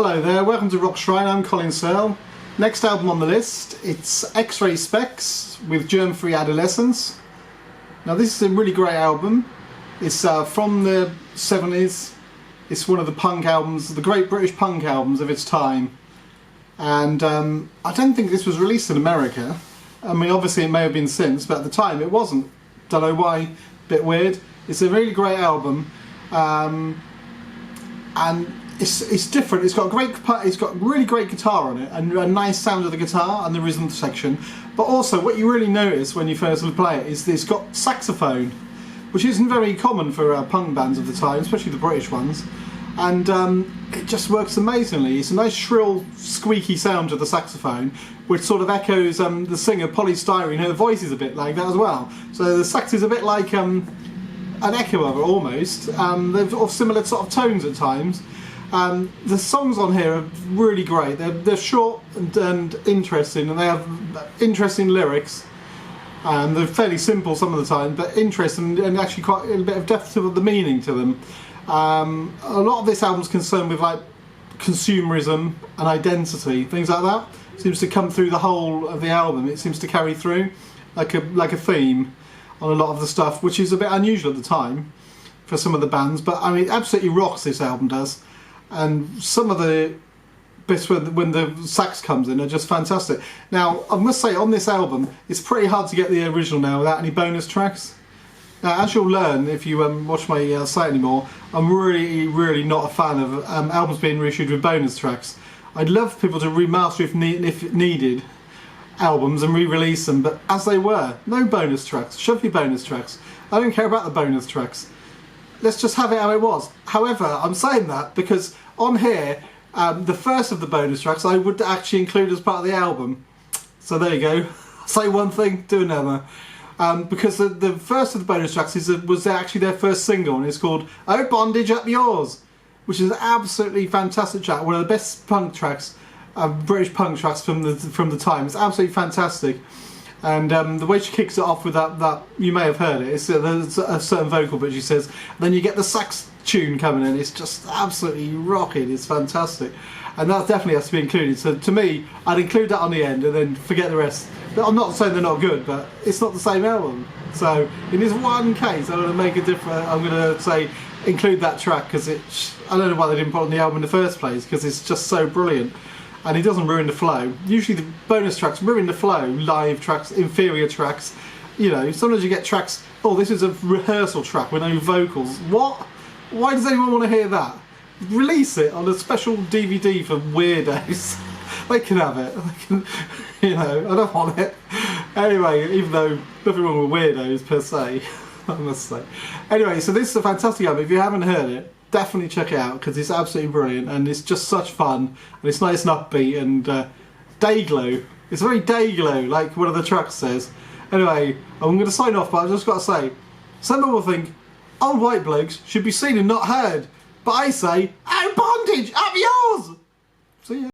Hello there, welcome to Rockshrine. I'm Colin Searle. Next album on the list, it's X-Ray Spex with Germfree Adolescents. Now this is a really great album. It's from the 70s. It's one of the punk albums, the great British punk albums of its time. And I don't think this was released in America. I mean, obviously it may have been since, but at the time it wasn't. Don't know why, bit weird. It's a really great album. And it's different. It's got really great guitar on it, and a nice sound of the guitar and the rhythm section. But also, what you really notice when you first play it is that it's got saxophone, which isn't very common for punk bands of the time, especially the British ones. And it just works amazingly. It's a nice shrill, squeaky sound to the saxophone, which sort of echoes the singer Polly Styrene. Her voice is a bit like that as well. So the sax is a bit like an echo of it almost. They're of similar sort of tones at times. The songs on here are really great. They're short and interesting, and they have interesting lyrics. They're fairly simple some of the time, but interesting and actually quite a bit of depth to the meaning to them. A lot of this album's concerned with like consumerism and identity, things like that. It seems to come through the whole of the album. It seems to carry through like a theme on a lot of the stuff, which is a bit unusual at the time for some of the bands. But I mean, it absolutely rocks, this album does. And some of the bits when the sax comes in are just fantastic. Now, I must say, on this album, it's pretty hard to get the original now without any bonus tracks. Now, as you'll learn if you watch my site anymore, I'm really not a fan of albums being reissued with bonus tracks. I'd love people to remaster if needed albums and re-release them, but as they were, no bonus tracks. Shove your bonus tracks. I don't care about the bonus tracks. Let's just have it how it was. However, I'm saying that because on here, the first of the bonus tracks I would actually include as part of the album. So there you go. Say one thing, do another. Because the first of the bonus tracks was actually their first single, and it's called "Oh Bondage Up Yours," which is an absolutely fantastic track. One of the best punk tracks, British punk tracks from the time. It's absolutely fantastic. And the way she kicks it off with that you may have heard it, there's a certain vocal bit she says, then you get the sax tune coming in. It's just absolutely rocking. It's fantastic, and that definitely has to be included. So to me, I'd include that on the end and then forget the rest. I'm not saying they're not good, but it's not the same album. So in this one case, I'm going to make a difference. I'm going to say include that track because I don't know why they didn't put it on the album in the first place, because it's just so brilliant. And it doesn't ruin the flow. Usually the bonus tracks ruin the flow, live tracks, inferior tracks. You know, sometimes you get tracks, oh, this is a rehearsal track with no vocals. What? Why does anyone want to hear that? Release it on a special DVD for weirdos. They can have it. They can, you know, I don't want it. Anyway, even though nothing wrong with weirdos per se, I must say. Anyway, so this is a fantastic album. If you haven't heard it, definitely check it out because it's absolutely brilliant and it's just such fun and it's nice and upbeat and day glow. It's very day glow, like one of the tracks says. Anyway, I'm going to sign off, but I've just got to say, some people think old white blokes should be seen and not heard, but I say, oh bondage, up yours! See ya.